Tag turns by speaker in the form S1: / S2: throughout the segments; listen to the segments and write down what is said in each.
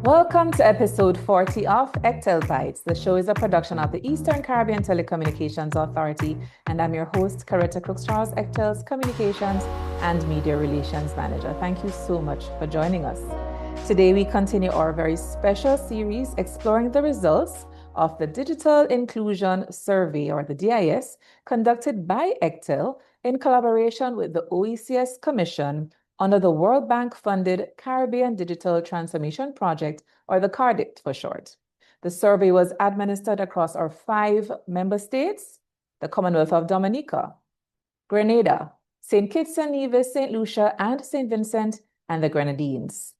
S1: Welcome to episode 40 of ECTEL Bytes. The show is a production of the Eastern Caribbean Telecommunications Authority, and I'm your host, Coretta Crooks-Charles, ECTEL's Communications and Media Relations Manager. Thank you so much for joining us. Today, we continue our very special series exploring the results of the Digital Inclusion Survey, or the DIS, conducted by ECTEL in collaboration with the OECS Commission under the World Bank-funded Caribbean Digital Transformation Project, or the CARDIT for short. The survey was administered across our 5 member states: the Commonwealth of Dominica, Grenada, St. Kitts and Nevis, St. Lucia, and St. Vincent and the Grenadines.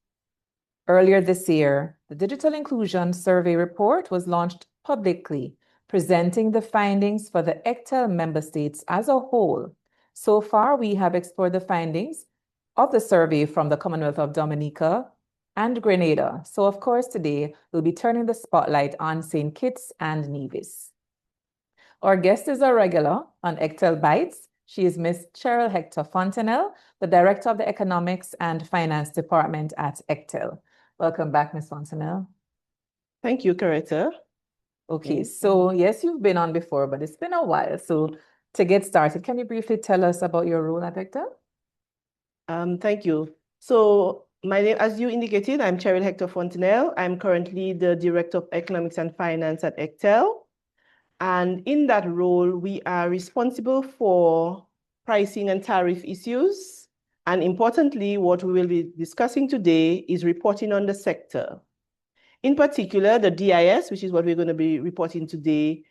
S1: Earlier this year, the Digital Inclusion Survey report was launched publicly, presenting the findings for the ECTEL member states as a whole. So far, we have explored the findings of the survey from the Commonwealth of Dominica and Grenada. So, of course, today we'll be turning the spotlight on St. Kitts and Nevis. Our guest is a regular on ECTEL Bytes. She is Miss Cheryl Hector Fontenelle, the Director of the Economics and Finance Department at ECTEL. Welcome back, Ms. Fontenelle.
S2: Thank you, Coretta.
S1: Okay, so yes, you've been on before, but it's been a while. So to get started, can you briefly tell us about your role at ECTEL?
S2: Thank you. So my name, as you indicated, I'm Cheryl Hector Fontenelle. I'm currently the Director of Economics and Finance at ECTEL. And in that role, we are responsible for pricing and tariff issues. And importantly, what we will be discussing today is reporting on the sector. In particular, the DIS, which is what we're going to be reporting today,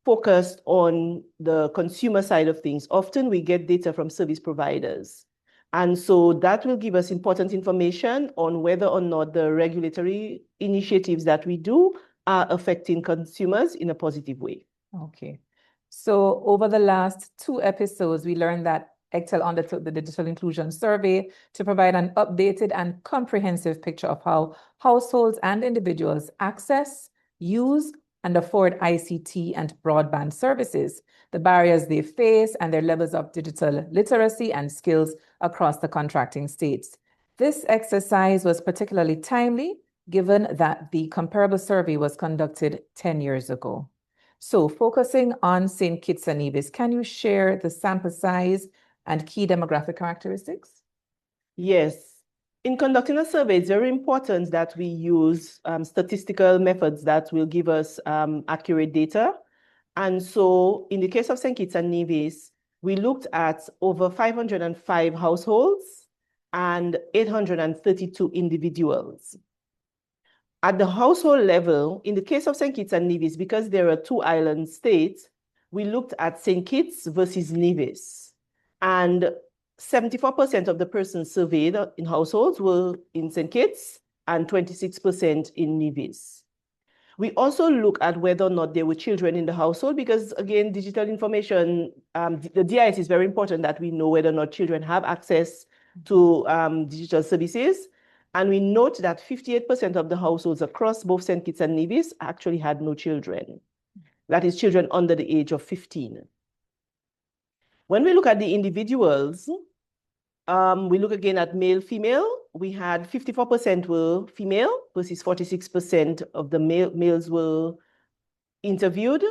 S2: focused on the consumer side of things. Often we get data from service providers. And so that will give us important information on whether or not the regulatory initiatives that we do are affecting consumers in a positive way.
S1: Okay. So over the last 2 episodes, we learned that ECTEL undertook the Digital Inclusion Survey to provide an updated and comprehensive picture of how households and individuals access, use, and afford ICT and broadband services, the barriers they face, and their levels of digital literacy and skills across the contracting states. This exercise was particularly timely, given that the comparable survey was conducted 10 years ago. So focusing on St. Kitts and Nevis, can you share the sample size and key demographic characteristics?
S2: Yes. In conducting a survey, it's very important that we use statistical methods that will give us accurate data. And so in the case of St. Kitts and Nevis, we looked at over 505 households and 832 individuals. At the household level, in the case of St. Kitts and Nevis, because there are 2 island states, we looked at St. Kitts versus Nevis. And 74% of the persons surveyed in households were in St. Kitts and 26% in Nevis. We also look at whether or not there were children in the household because, again, digital information, the DIS is very important that we know whether or not children have access to digital services. And we note that 58% of the households across both St. Kitts and Nevis actually had no children. That is children under the age of 15. When we look at the individuals, we look again at male, female. We had 54% were female versus 46% of the males were interviewed.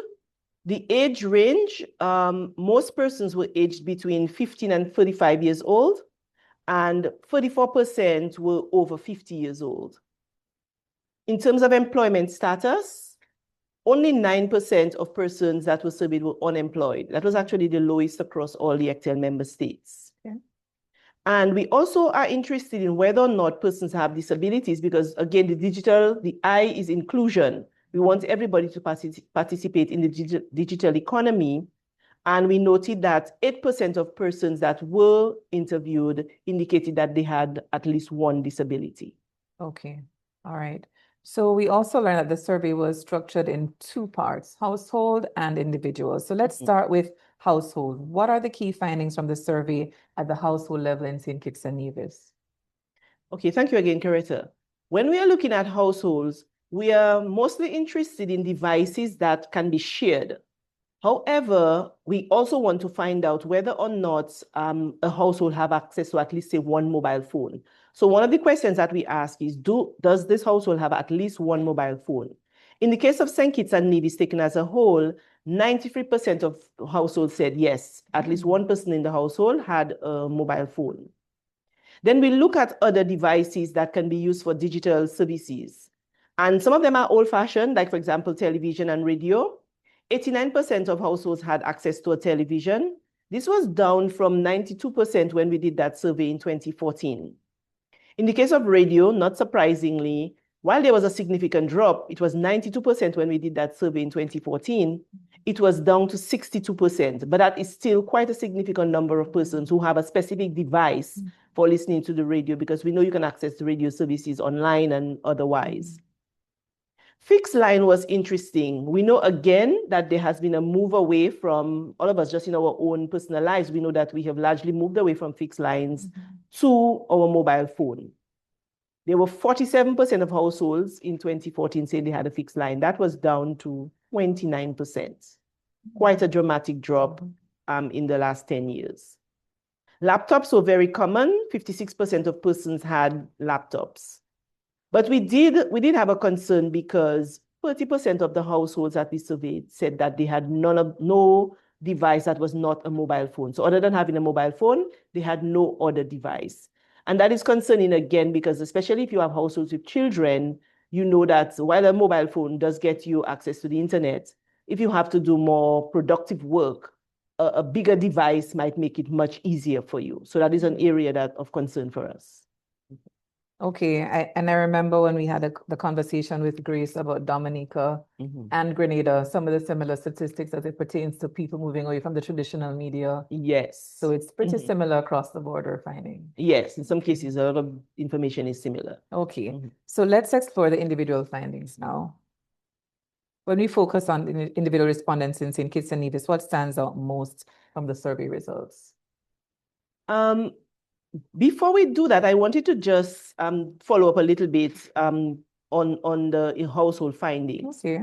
S2: The age range, most persons were aged between 15 and 35 years old, and 34% were over 50 years old. In terms of employment status, only 9% of persons that were surveyed were unemployed. That was actually the lowest across all the ECTEL member states. Okay. And we also are interested in whether or not persons have disabilities because, again, the I is inclusion. We want everybody to participate in the digital economy. And we noted that 8% of persons that were interviewed indicated that they had at least one disability.
S1: Okay, all right. So we also learned that the survey was structured in 2 parts, household and individual. So let's start with household. What are the key findings from the survey at the household level in St. Kitts and Nevis?
S2: Okay, thank you again, Coretta. When we are looking at households, we are mostly interested in devices that can be shared. However, we also want to find out whether or not a household have access to at least say one mobile phone. So one of the questions that we ask is, does this household have at least one mobile phone? In the case of St. Kitts and Nevis taken as a whole, 93% of households said yes, at least one person in the household had a mobile phone. Then we look at other devices that can be used for digital services. And some of them are old-fashioned, like, for example, television and radio. 89% of households had access to a television. This was down from 92% when we did that survey in 2014. In the case of radio, not surprisingly, while there was a significant drop, it was 92% when we did that survey in 2014. It was down to 62%, but that is still quite a significant number of persons who have a specific device for listening to the radio, because we know you can access the radio services online and otherwise. Fixed line was interesting. We know again that there has been a move away from, all of us just in our own personal lives, we know that we have largely moved away from fixed lines to our mobile phone. There were 47% of households in 2014 saying they had a fixed line. That was down to 29%. Quite a dramatic drop in the last 10 years. Laptops were very common. 56% of persons had laptops. But we did have a concern because 30% of the households that we surveyed said that they had no device that was not a mobile phone. So other than having a mobile phone, they had no other device. And that is concerning again, because especially if you have households with children, you know that while a mobile phone does get you access to the internet, if you have to do more productive work, a bigger device might make it much easier for you. So that is an area of concern for us.
S1: Okay, I remember when we had the conversation with Grace about Dominica and Grenada, some of the similar statistics as it pertains to people moving away from the traditional media.
S2: Yes.
S1: So it's pretty similar across the board, we're finding.
S2: Yes, in some cases, a lot of information is similar.
S1: Okay, so let's explore the individual findings now. When we focus on the individual respondents in St. Kitts and Nevis, what stands out most from the survey results?
S2: Before we do that, I wanted to just follow up a little bit on the household findings.
S1: Okay.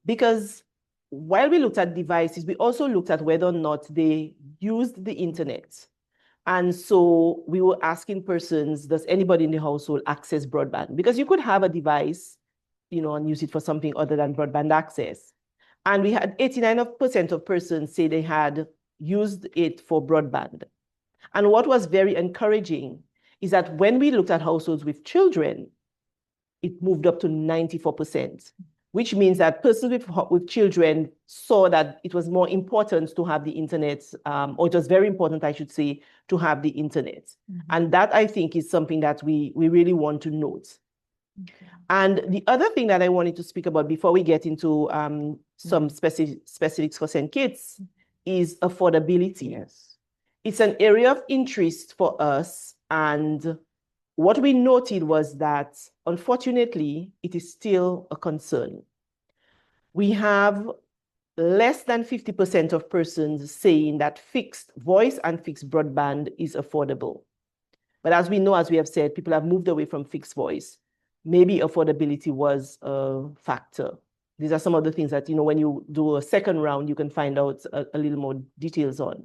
S2: Because while we looked at devices, we also looked at whether or not they used the internet. And so we were asking persons, does anybody in the household access broadband? Because you could have a device, and use it for something other than broadband access. And we had 89% of persons say they had used it for broadband. And what was very encouraging is that when we looked at households with children, it moved up to 94%, which means that persons with children saw that it was more important to have the internet, or it was very important, I should say, to have the internet. And that, I think, is something that we really want to note. Okay. And the other thing that I wanted to speak about before we get into some specifics for St. Kitts is affordability. Yes. It's an area of interest for us. And what we noted was that, unfortunately, it is still a concern. We have less than 50% of persons saying that fixed voice and fixed broadband is affordable. But as we know, as we have said, people have moved away from fixed voice. Maybe affordability was a factor. These are some of the things that, when you do a second round, you can find out a little more details on.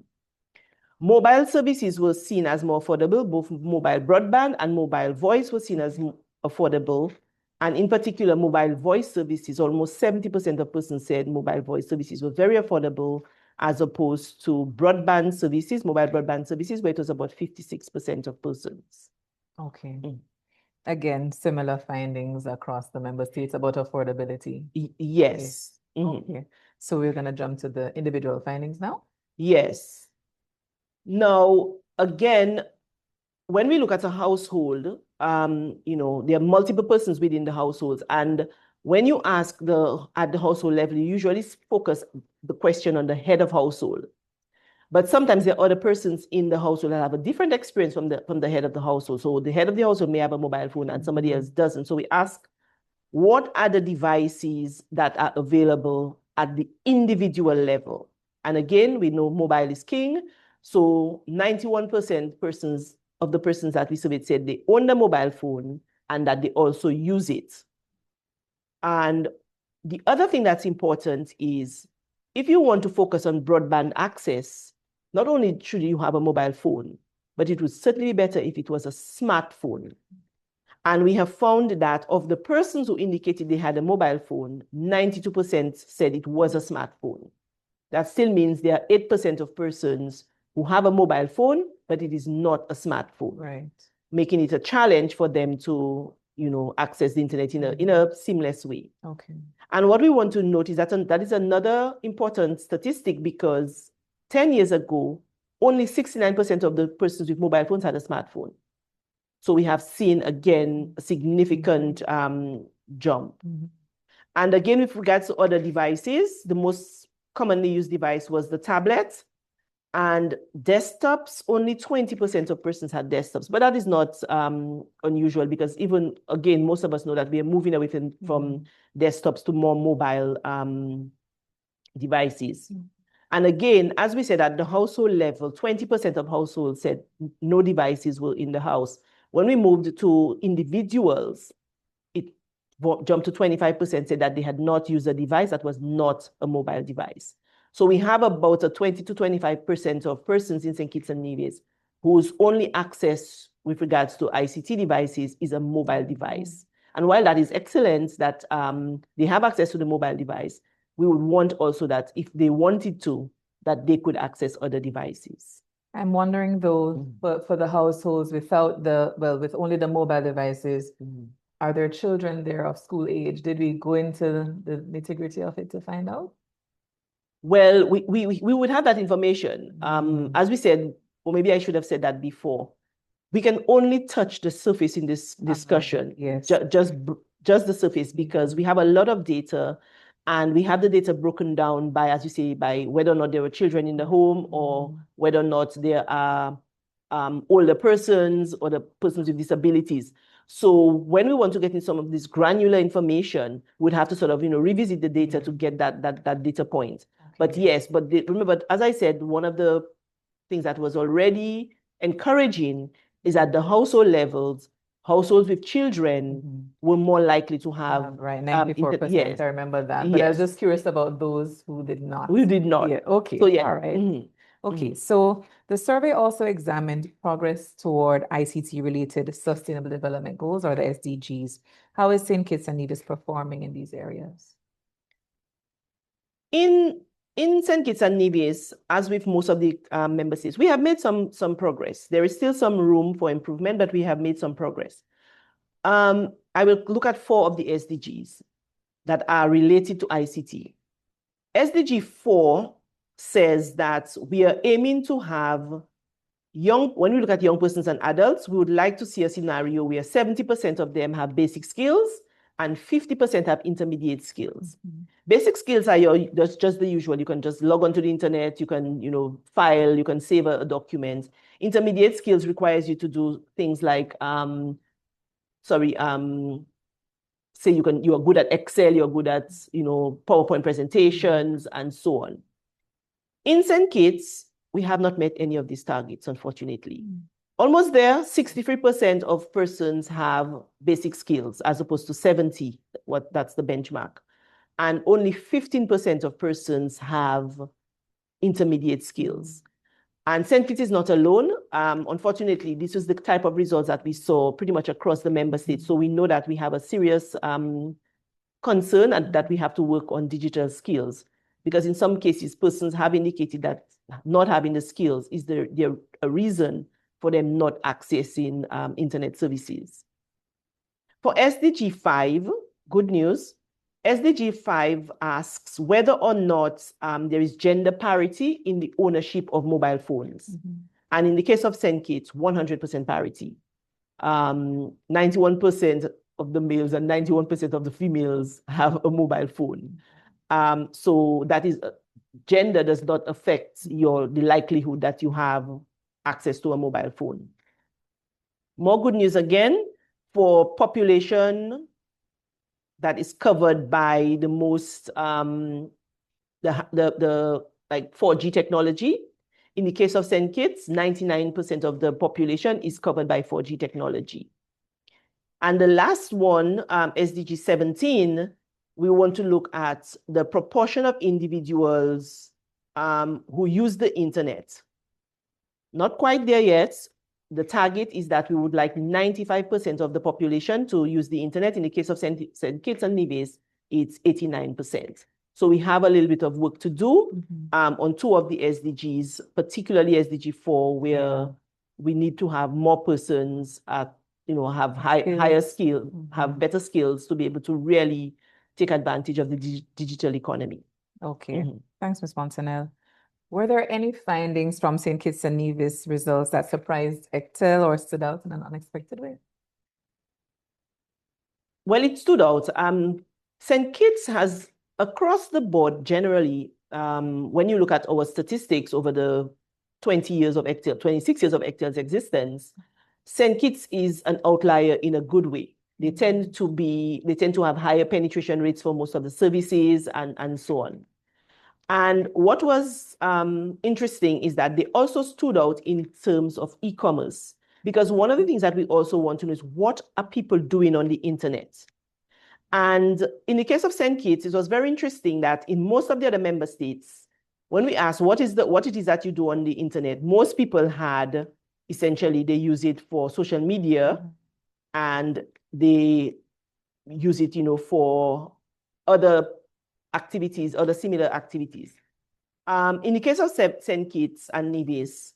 S2: Mobile services were seen as more affordable. Both mobile broadband and mobile voice were seen as affordable. And in particular, mobile voice services, almost 70% of persons said mobile voice services were very affordable, as opposed to broadband services, mobile broadband services, where it was about 56% of persons.
S1: Okay. Again, similar findings across the member states about affordability.
S2: Yes.
S1: Okay. So we're going to jump to the individual findings now?
S2: Yes. Now, again, when we look at a household, there are multiple persons within the households. And when you ask at the household level, you usually focus the question on the head of household. But sometimes there are other persons in the household that have a different experience from the head of the household. So the head of the household may have a mobile phone and somebody else doesn't. So we ask, what are the devices that are available at the individual level? And again, we know mobile is king. So 91% of the persons that we surveyed said they own a mobile phone and that they also use it. And the other thing that's important is, if you want to focus on broadband access, not only should you have a mobile phone, but it would certainly be better if it was a smartphone. And we have found that of the persons who indicated they had a mobile phone, 92% said it was a smartphone. That still means there are 8% of persons who have a mobile phone, but it is not a smartphone.
S1: Right.
S2: Making it a challenge for them to, access the internet in a seamless way.
S1: Okay.
S2: And what we want to note is that is another important statistic, because 10 years ago, only 69% of the persons with mobile phones had a smartphone. So we have seen, again, a significant jump.
S1: Mm-hmm.
S2: And again, with regards to other devices, the most commonly used device was the tablet. And desktops, only 20% of persons had desktops. But that is not unusual, because even, again, most of us know that we are moving away from desktops to more mobile devices. Mm-hmm. And again, as we said, at the household level, 20% of households said no devices were in the house. When we moved to individuals, it jumped to 25% said that they had not used a device that was not a mobile device. So we have about a 20 to 25% of persons in St. Kitts and Nevis whose only access with regards to ICT devices is a mobile device. And while that is excellent that they have access to the mobile device, we would want also that if they wanted to, that they could access other devices.
S1: I'm wondering though, for the households without with only the mobile devices, are there children there of school age? Did we go into the nitty-gritty of it to find out?
S2: Well, we would have that information. As we said, or maybe I should have said that before, we can only touch the surface in this discussion.
S1: Yes.
S2: Just the surface, because we have a lot of data, and we have the data broken down by, as you say, by whether or not there were children in the home, or whether or not there are older persons or the persons with disabilities. So when we want to get in some of this granular information, we'd have to sort of, revisit the data to get that data point. Okay. But yes, remember, as I said, one of the things that was already encouraging is at the household levels, households with children were more likely to have.
S1: Right, 94%, yes. I remember that. But yes. I was just curious about those who did not.
S2: Who did not.
S1: Yeah, okay, so, yeah. All right. Okay, so the survey also examined progress toward ICT-related Sustainable Development Goals, or the SDGs. How is St. Kitts and Nevis performing in these areas?
S2: In St. Kitts and Nevis, as with most of the member states, we have made some progress. There is still some room for improvement, but we have made some progress. I will look at 4 of the SDGs that are related to ICT. SDG 4 says that we are aiming to have when we look at young persons and adults, we would like to see a scenario where 70% of them have basic skills and 50% have intermediate skills. Basic skills are just the usual. You can just log onto the internet, you can, file, you can save a document. Intermediate skills requires you to do things like, say you are good at Excel, you're good at, PowerPoint presentations and so on. In St. Kitts, we have not met any of these targets, unfortunately. Almost there, 63% of persons have basic skills as opposed to 70, that's the benchmark. And only 15% of persons have intermediate skills. And St. Kitts is not alone. Unfortunately, this is the type of results that we saw pretty much across the member states. So we know that we have a serious concern and that we have to work on digital skills. Because in some cases, persons have indicated that not having the skills is a reason for them not accessing internet services. For SDG 5, good news, SDG 5 asks whether or not there is gender parity in the ownership of mobile phones. And in the case of St. Kitts, 100% parity. 91% of the males and 91% of the females have a mobile phone. So that is, gender does not affect the likelihood that you have access to a mobile phone. More good news again, for population that is covered by the most, like 4G technology. In the case of St. Kitts, 99% of the population is covered by 4G technology. And the last one, SDG 17, we want to look at the proportion of individuals who use the internet. Not quite there yet, the target is that we would like 95% of the population to use the internet. In the case of St. Kitts and Nevis, it's 89%. So we have a little bit of work to do on 2 of the SDGs, particularly SDG 4, where we need to have more persons at, have higher skill, have better skills to be able to really take advantage of the digital economy.
S1: Okay, thanks, Ms. Fontenelle. Were there any findings from St. Kitts and Nevis results that surprised ECTEL or stood out in an unexpected way?
S2: Well, it stood out. St. Kitts has, across the board, generally, when you look at our statistics over the 26 years of ECTEL's existence, St. Kitts is an outlier in a good way. They tend to have higher penetration rates for most of the services and so on. And what was interesting is that they also stood out in terms of e-commerce, because one of the things that we also want to know is what are people doing on the internet? And in the case of St. Kitts, it was very interesting that in most of the other member states, when we asked what it is that you do on the internet, most people had, essentially, they use it for social media and they use it, for other activities, other similar activities. In the case of St. Kitts and Nevis,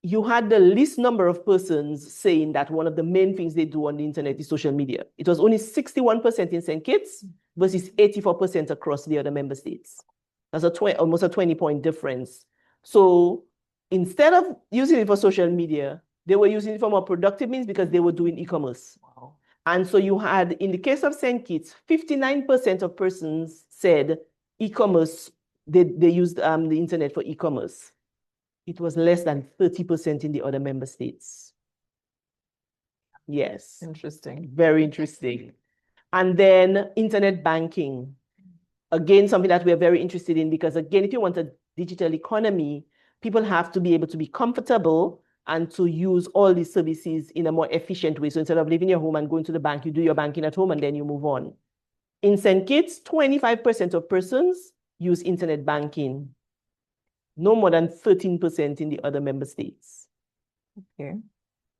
S2: you had the least number of persons saying that one of the main things they do on the internet is social media. It was only 61% in St. Kitts versus 84% across the other member states. That's almost a 20-point difference. So instead of using it for social media, they were using it for more productive means because they were doing e-commerce. Wow. And so you had, in the case of St. Kitts, 59% of persons said e-commerce, they used the internet for e-commerce. It was less than 30% in the other member states. Yes.
S1: Interesting.
S2: Very interesting. And then internet banking. Again, something that we're very interested in, because again, if you want a digital economy, people have to be able to be comfortable and to use all these services in a more efficient way. So instead of leaving your home and going to the bank, you do your banking at home and then you move on. In St. Kitts, 25% of persons use internet banking. No more than 13% in the other member states.
S1: Okay.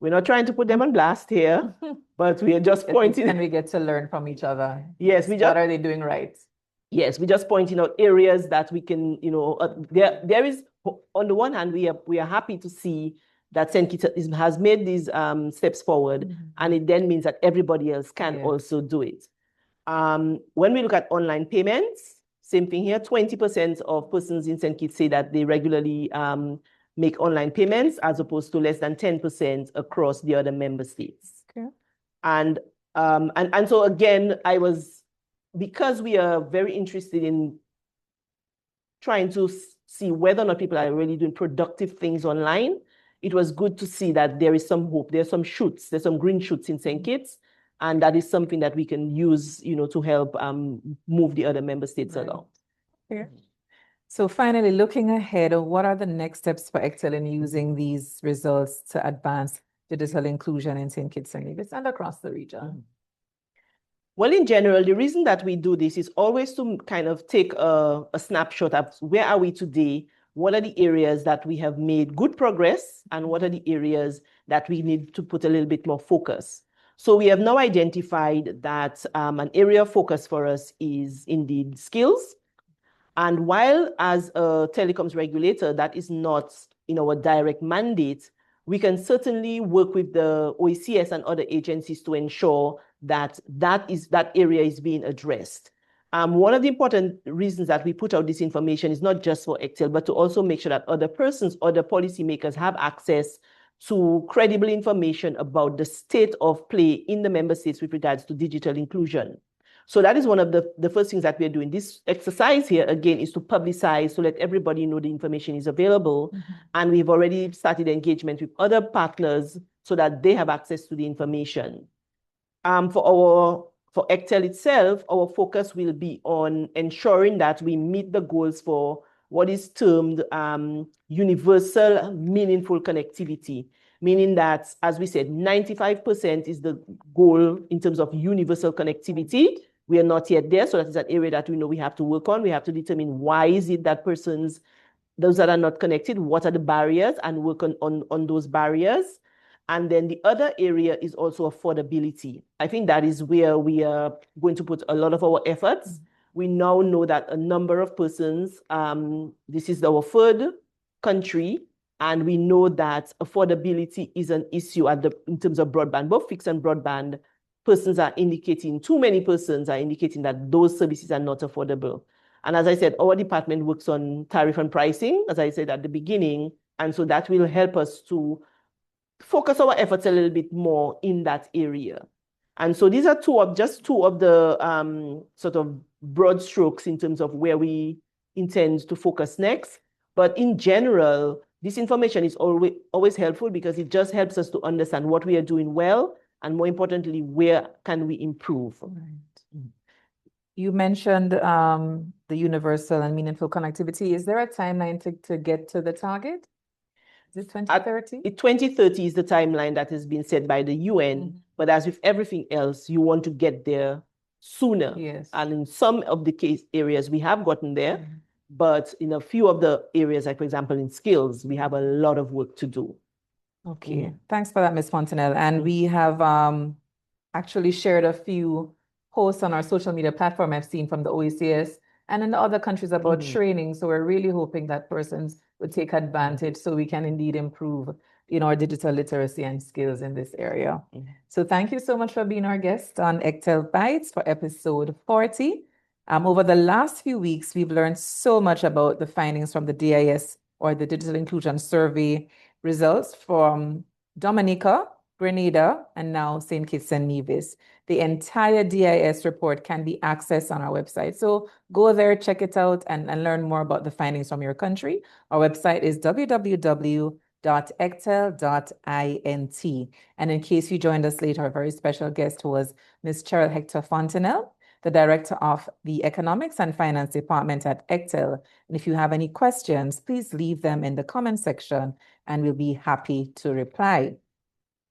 S2: We're not trying to put them on blast here, but we are just pointing.
S1: And we get to learn from each other.
S2: Yes,
S1: what are they doing right?
S2: Yes, we're just pointing out areas that we can, there is, on the one hand, we are happy to see that St. Kitts has made these steps forward, and it then means that everybody else can also do it. When we look at online payments, same thing here, 20% of persons in St. Kitts say that they regularly make online payments, as opposed to less than 10% across the other member states.
S1: Okay.
S2: And so again, because we are very interested in trying to see whether or not people are really doing productive things online, it was good to see that there is some hope. There's some shoots, there's some green shoots in St. Kitts, and that is something that we can use, to help move the other member states along.
S1: Yeah. So finally, looking ahead, what are the next steps for ECTEL in using these results to advance digital inclusion in St. Kitts and Nevis and across the region?
S2: Well, in general, the reason that we do this is always to kind of take a snapshot of where are we today, what are the areas that we have made good progress, and what are the areas that we need to put a little bit more focus. So we have now identified that an area of focus for us is indeed skills. And while as a telecoms regulator, that is not in our direct mandate, we can certainly work with the OECS and other agencies to ensure that that area is being addressed. One of the important reasons that we put out this information is not just for ECTEL, but to also make sure that other persons, other policymakers have access to credible information about the state of play in the member states with regards to digital inclusion. So that is one of the first things that we're doing. This exercise here, again, is to publicize, to let everybody know the information is available. And we've already started engagement with other partners so that they have access to the information. For ECTEL itself, our focus will be on ensuring that we meet the goals for what is termed universal meaningful connectivity, meaning that, as we said, 95% is the goal in terms of universal connectivity. We are not yet there, so that is an area that we know we have to work on. We have to determine why is it that persons those that are not connected, what are the barriers, and work on those barriers. And then the other area is also affordability. I think that is where we are going to put a lot of our efforts. We now know that a number of persons, this is our third country, and we know that affordability is an issue in terms of broadband, both fixed and broadband. Too many persons are indicating that those services are not affordable. And as I said, our department works on tariff and pricing, as I said at the beginning, and so that will help us to focus our efforts a little bit more in that area. And so these are just two of the sort of broad strokes in terms of where we intend to focus next. But in general, this information is always helpful because it just helps us to understand what we are doing well, and more importantly, where can we improve.
S1: Right. You mentioned the universal and meaningful connectivity. Is there a timeline to get to the target? Is it 2030?
S2: 2030 is the timeline that has been set by the UN, but as with everything else, you want to get there sooner.
S1: Yes.
S2: And in some of the case areas, we have gotten there, but in a few of the areas, like for example, in skills, we have a lot of work to do.
S1: Okay, thanks for that, Ms. Fontenelle. And we have actually shared a few posts on our social media platform I've seen from the OECS and in the other countries about training. So we're really hoping that persons would take advantage so we can indeed improve, our digital literacy and skills in this area. So thank you so much for being our guest on ECTEL Bytes for episode 40. Over the last few weeks, we've learned so much about the findings from the DIS, or the Digital Inclusion Survey results from Dominica, Grenada, and now St. Kitts and Nevis. The entire DIS report can be accessed on our website. So go there, check it out, and learn more about the findings from your country. Our website is www.ectel.int. And in case you joined us late, our very special guest was Ms. Cheryl Hector Fontenelle, the Director of the Economics and Finance Department at ECTEL. And if you have any questions, please leave them in the comment section and we'll be happy to reply.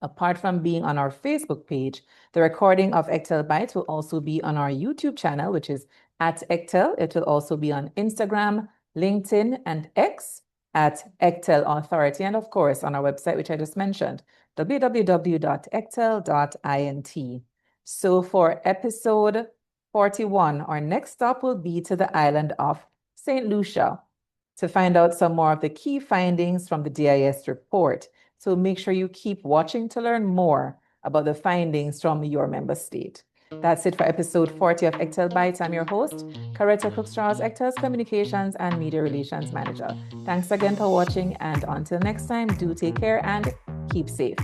S1: Apart from being on our Facebook page, the recording of ECTEL Bytes will also be on our YouTube channel, which is at ECTEL. It will also be on Instagram, LinkedIn, and X at ECTEL Authority. And of course, on our website, which I just mentioned, www.ectel.int. So for episode 41, our next stop will be to the island of St. Lucia to find out some more of the key findings from the DIS report. So make sure you keep watching to learn more about the findings from your member state. That's it for episode 40 of ECTEL Bytes. I'm your host, Caretta Cook-Strauss, ECTEL's Communications and Media Relations Manager. Thanks again for watching, and until next time, do take care and keep safe.